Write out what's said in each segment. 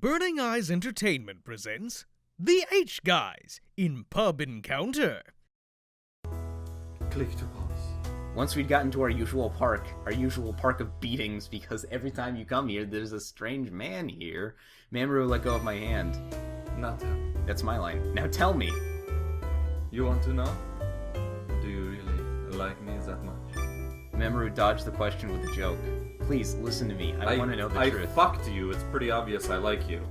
Burning Eyes Entertainment presents The H Guys in Pub Encounter. Click to pause. Once we'd gotten to our usual park of beatings, because every time you come here, there's a strange man here, Mamoru let go of my hand. Not him. That's my line. Now tell me. You want to know? Do you really like me that much? Mamoru dodged the question with a joke. Please, listen to me. I want to know the truth. I fucked you. It's pretty obvious I like you.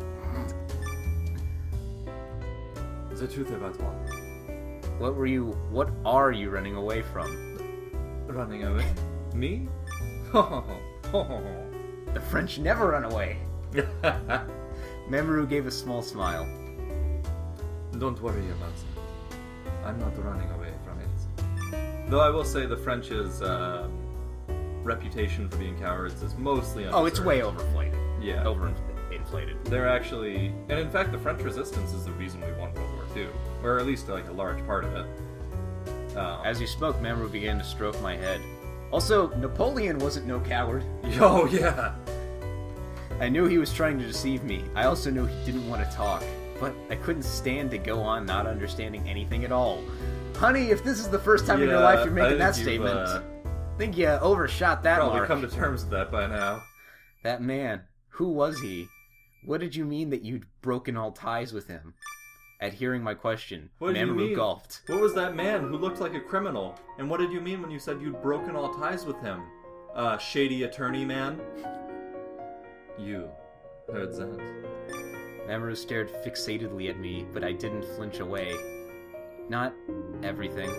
The truth about what? What are you running away from? Running away? Me? The French never run away. Mamoru gave a small smile. Don't worry about that. I'm not running away from it. Though I will say the French's reputation for being cowards is mostly undeserved. Oh, it's way overflated. Yeah. Overinflated. They're actually... And in fact, the French resistance is the reason we won World War II. Or at least, like, a large part of it. As you spoke, Mamoru began to stroke my head. Also, Napoleon wasn't no coward. Oh, yeah! I knew he was trying to deceive me. I also knew he didn't want to talk. But I couldn't stand to go on not understanding anything at all. Honey, if this is the first time in your life you're making that statement, I think you overshot that probably mark. Come to terms with that by now. That man, who was he? What did you mean that you'd broken all ties with him? At hearing my question, Mamoru gulped. What was that man who looked like a criminal? And what did you mean when you said you'd broken all ties with him? Shady attorney man? You heard that? Mamoru stared fixatedly at me, but I didn't flinch away. Not everything.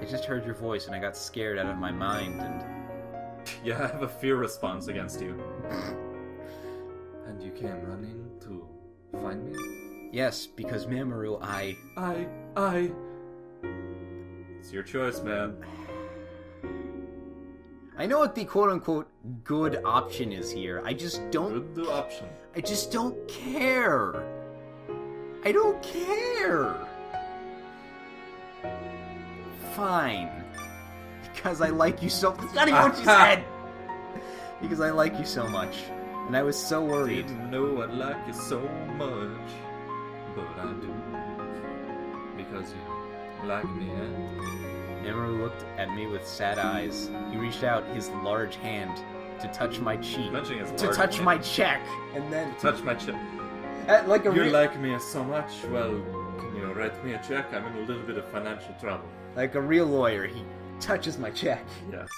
I just heard your voice and I got scared out of my mind and... Yeah, I have a fear response against you. And you came running to find me? Yes, because Mamoru, It's your choice, man. I know what the quote-unquote good option is here. I just don't... Good option. I just don't care. I don't care. Fine. Because I like you so... That's not even what you said! Because I like you so much. And I was so worried. Didn't know I like you so much. But I do. Because you like me, eh? Mamoru looked at me with sad eyes. He reached out his large hand to touch my cheek. To touch my check. And then... To touch my check. Like a you like me so much? Well, can you write me a check? I'm in a little bit of financial trouble. Like a real lawyer, he touches my check. Yes.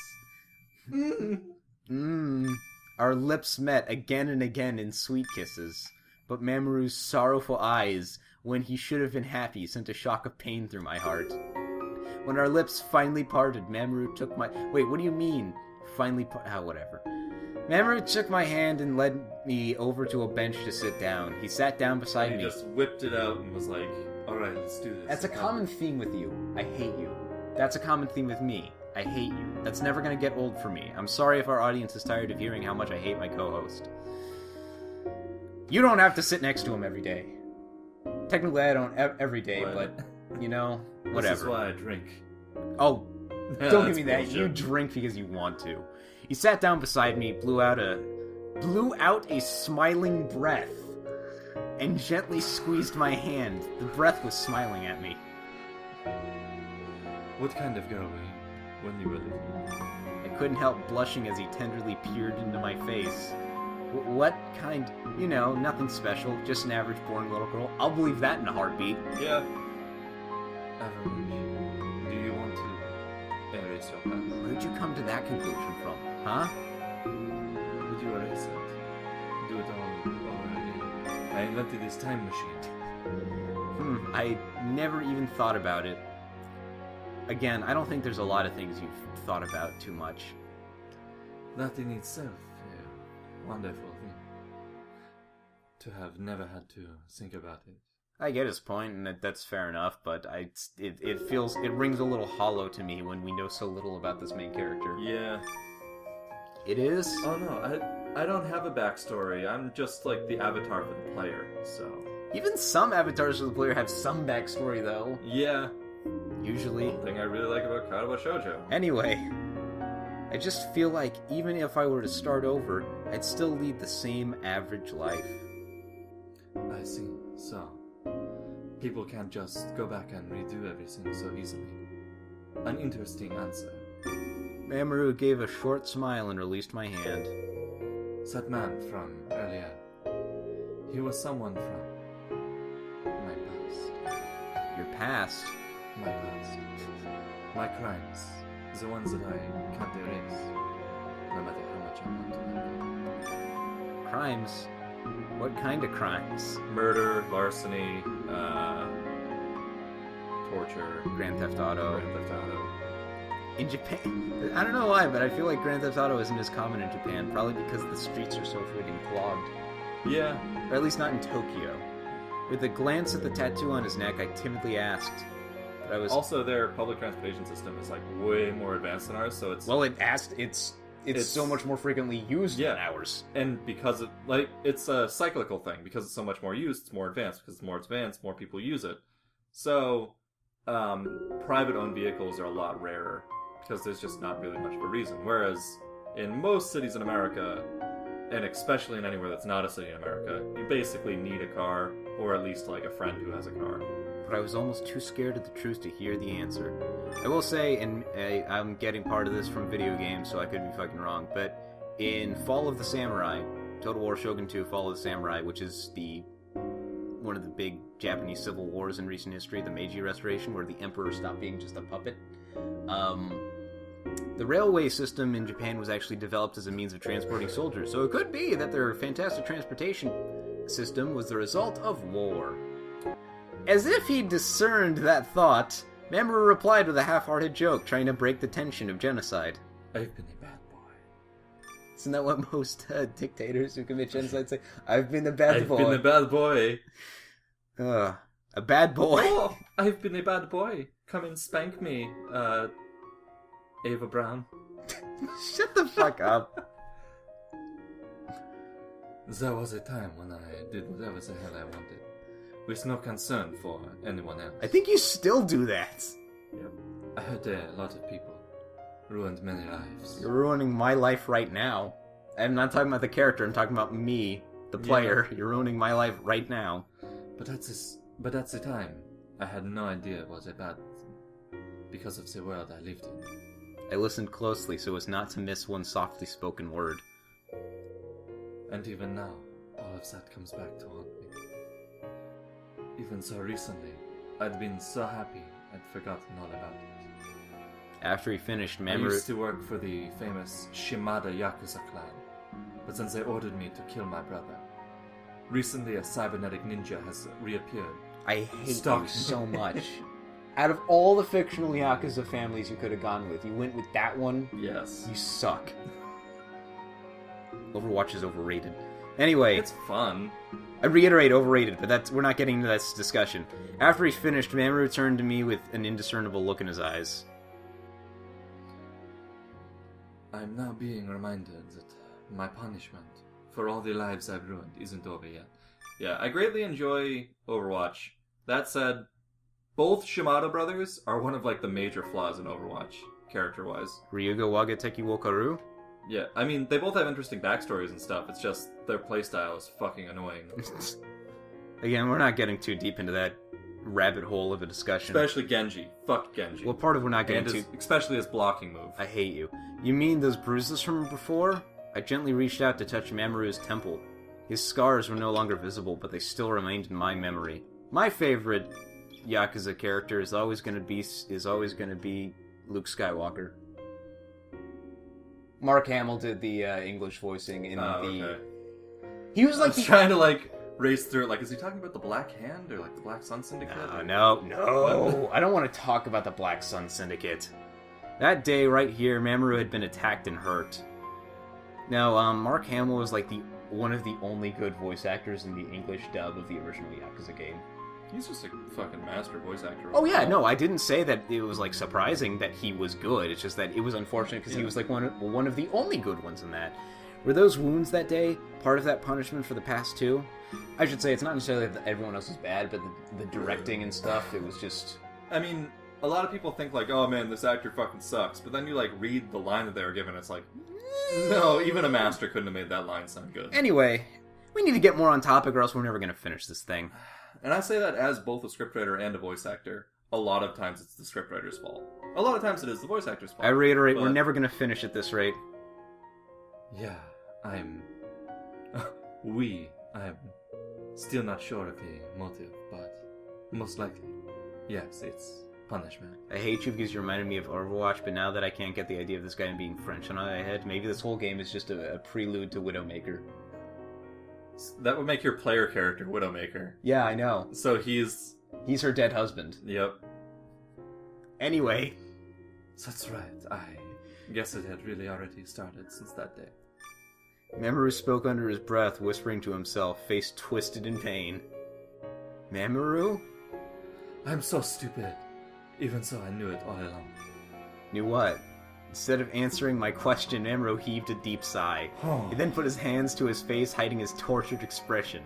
Our lips met again and again in sweet kisses. But Mamoru's sorrowful eyes, when he should have been happy, sent a shock of pain through my heart. When our lips finally parted, Mamoru took my... Wait, what do you mean? Finally whatever. Mamoru took my hand and led me over to a bench to sit down. He sat down beside me. He just whipped it out and was like, alright, let's do this. That's a common theme with you. I hate you. That's a common theme with me. I hate you. That's never gonna get old for me. I'm sorry if our audience is tired of hearing how much I hate my co-host. You don't have to sit next to him every day. Technically, I don't every day, but, you know, whatever. This is why I drink. Oh, don't give me that. Bullshit. You drink because you want to. He sat down beside me, blew out a smiling breath, and gently squeezed my hand. The breath was smiling at me. What kind of girl were you when you were little? I couldn't help blushing as he tenderly peered into my face. What kind? You know, nothing special, just an average-born little girl. I'll believe that in a heartbeat. Yeah. Average. Do you want to erase your past? Where'd you come to that conclusion from, huh? Would you erase it? Do it all over again. I invented this time machine. I never even thought about it. Again, I don't think there's a lot of things you've thought about too much. That in itself, a wonderful thing. To have never had to think about it. I get his point, and that's fair enough, but it rings a little hollow to me when we know so little about this main character. Yeah. It is? Oh no, I don't have a backstory. I'm just like the avatar for the player, so... Even some avatars for the player have some backstory, though. Yeah. Usually. One thing I really like about Karawa Shoujo. Anyway, I just feel like even if I were to start over, I'd still lead the same average life. I see. So, people can't just go back and redo everything so easily. An interesting answer. Mamoru gave a short smile and released my hand. That man from earlier, he was someone from my past. Your past? My past. My crimes. The ones that I can't erase. No matter how much I want to let go. Crimes? What kind of crimes? Murder, larceny, torture, Grand Theft Auto. Grand Theft Auto. In Japan, I don't know why, but I feel like Grand Theft Auto isn't as common in Japan, probably because the streets are so freaking clogged. Yeah. Or at least not in Tokyo. With a glance at the tattoo on his neck, I timidly asked, but I was... Also, their public transportation system is like way more advanced than ours, so it's... Well, it's so much more frequently used than ours. And because it, like, it's a cyclical thing. Because it's so much more used, it's more advanced. Because it's more advanced, more people use it. So, private-owned vehicles are a lot rarer. Because there's just not really much of a reason. Whereas, in most cities in America, and especially in anywhere that's not a city in America, you basically need a car, or at least, like, a friend who has a car. But I was almost too scared of the truth to hear the answer. I will say, and I'm getting part of this from video games, so I could be fucking wrong, but in Fall of the Samurai, Total War Shogun 2 Fall of the Samurai, which is one of the big Japanese civil wars in recent history, the Meiji Restoration, where the emperor stopped being just a puppet, the railway system in Japan was actually developed as a means of transporting soldiers, so it could be that their fantastic transportation system was the result of war. As if he discerned that thought, Mamoru replied with a half-hearted joke, trying to break the tension of genocide. I've been a bad boy. Isn't that what most dictators who commit genocide say? I've been a bad boy. I've been a bad boy. A bad boy. Oh, I've been a bad boy. Come and spank me, Ava Brown. Shut the fuck up. There was a time when I did whatever the hell I wanted, with no concern for anyone else. I think you still do that. Yep. I hurt a lot of people. Ruined many lives. You're ruining my life right now. I'm not talking about the character, I'm talking about me, the player. Yeah. You're ruining my life right now. But at the time, I had no idea it was a bad thing, because of the world I lived in. I listened closely so as not to miss one softly spoken word. And even now, all of that comes back to haunt me. Even so recently, I'd been so happy I'd forgotten all about it. After he finished, I used to work for the famous Shimada Yakuza clan, but then they ordered me to kill my brother. Recently, a cybernetic ninja has reappeared. I hate you so much. Out of all the fictional Yakuza families you could have gone with, you went with that one? Yes. You suck. Overwatch is overrated. Anyway. It's fun. I reiterate, overrated, but we're not getting into that discussion. After he finished, Mamoru turned to me with an indiscernible look in his eyes. I'm now being reminded that my punishment for all the lives I've ruined isn't over yet. Yeah, I greatly enjoy Overwatch. That said, both Shimada brothers are one of, like, the major flaws in Overwatch, character-wise. Ryuga Waga Teki Wokaru? Yeah, I mean, they both have interesting backstories and stuff, it's just their playstyle is fucking annoying. Again, we're not getting too deep into that rabbit hole of a discussion. Especially Genji. Fuck Genji. Well, part of we're not getting to... Especially his blocking move. I hate you. You mean those bruises from before? I gently reached out to touch Mamoru's temple. His scars were no longer visible, but they still remained in my memory. My favorite Yakuza character is always going to be Luke Skywalker. Mark Hamill did the English voicing in Okay. He was like I was trying to, like, race through it. Like, is he talking about the Black Hand or, like, the Black Sun Syndicate? No. I don't want to talk about the Black Sun Syndicate. That day, right here, Mamoru had been attacked and hurt. Now, Mark Hamill was, like, one of the only good voice actors in the English dub of the original Yakuza game. He's just a fucking master voice actor. Oh yeah, no, I didn't say that it was, like, surprising that he was good. It's just that it was unfortunate because he was, like, one of the only good ones in that. Were those wounds that day part of that punishment for the past two? I should say it's not necessarily that everyone else was bad, but the directing and stuff, it was just... I mean, a lot of people think, like, oh man, this actor fucking sucks. But then you, like, read the line that they were given, it's like, no, even a master couldn't have made that line sound good. Anyway, We need to get more on topic or else we're never going to finish this thing. And I say that as both a scriptwriter and a voice actor. A lot of times it's the scriptwriter's fault. A lot of times it is the voice actor's fault. I reiterate, but... we're never going to finish at this rate. Yeah, I'm still not sure of the motive, but most likely, yes, it's punishment. I hate you because you reminded me of Overwatch, but now that I can't get the idea of this guy being French on my head, maybe this whole game is just a prelude to Widowmaker. That would make your player character Widowmaker. Yeah, I know. So he's her dead husband. Yep. Anyway. That's right. I guess it had really already started since that day. Mamoru spoke under his breath, whispering to himself, face twisted in pain. Mamoru? I'm so stupid. Even so, I knew it all along. Knew what? Instead of answering my question, Mamoru heaved a deep sigh. He then put his hands to his face, hiding his tortured expression.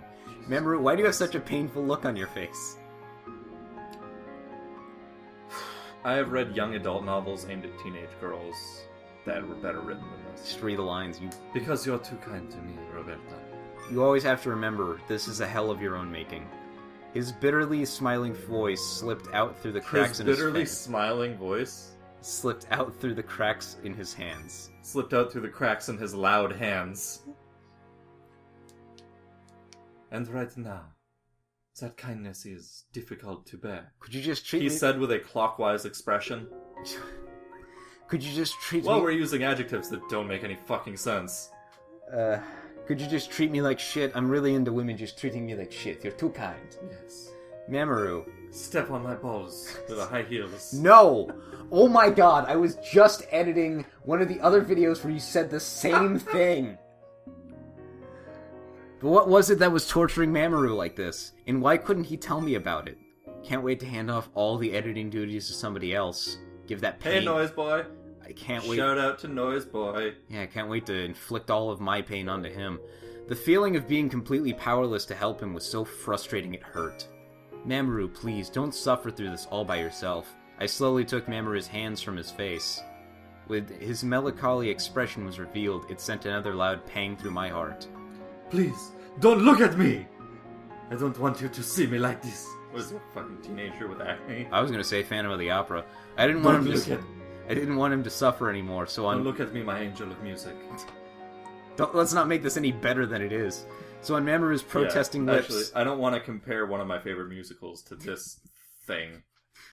Mamoru, why do you have such a painful look on your face? I have read young adult novels aimed at teenage girls that were better written than this. Just read the lines. Because you're too kind to me, Roberta. You always have to remember, this is a hell of your own making. His bitterly smiling voice slipped out through the cracks in his bitterly face. Smiling voice? Slipped out through the cracks in his hands. Slipped out through the cracks in his loud hands. And right now, that kindness is difficult to bear. Could you just treat me... He said with a clockwise expression. Could you just treat me... Well, we're using adjectives that don't make any fucking sense. Could you just treat me like shit? I'm really into women just treating me like shit. You're too kind. Yes. Mamoru. Step on my balls with the high heels. No! Oh my god, I was just editing one of the other videos where you said the same thing. But what was it that was torturing Mamoru like this? And why couldn't he tell me about it? Can't wait to hand off all the editing duties to somebody else. Give that pain... Hey, Noise Boy. I can't wait... Shout out to Noise Boy. Yeah, I can't wait to inflict all of my pain onto him. The feeling of being completely powerless to help him was so frustrating it hurt. Mamoru, please, don't suffer through this all by yourself. I slowly took Mamoru's hands from his face. When his melancholy expression was revealed, it sent another loud pang through my heart. Please, don't look at me! I don't want you to see me like this. Was a fucking teenager with acne? I was gonna say Phantom of the Opera. I didn't want him to suffer anymore, so Don't look at me, my angel of music. Let's not make this any better than it is. So on Mamoru's protesting lips... Actually, I don't want to compare one of my favorite musicals to this thing.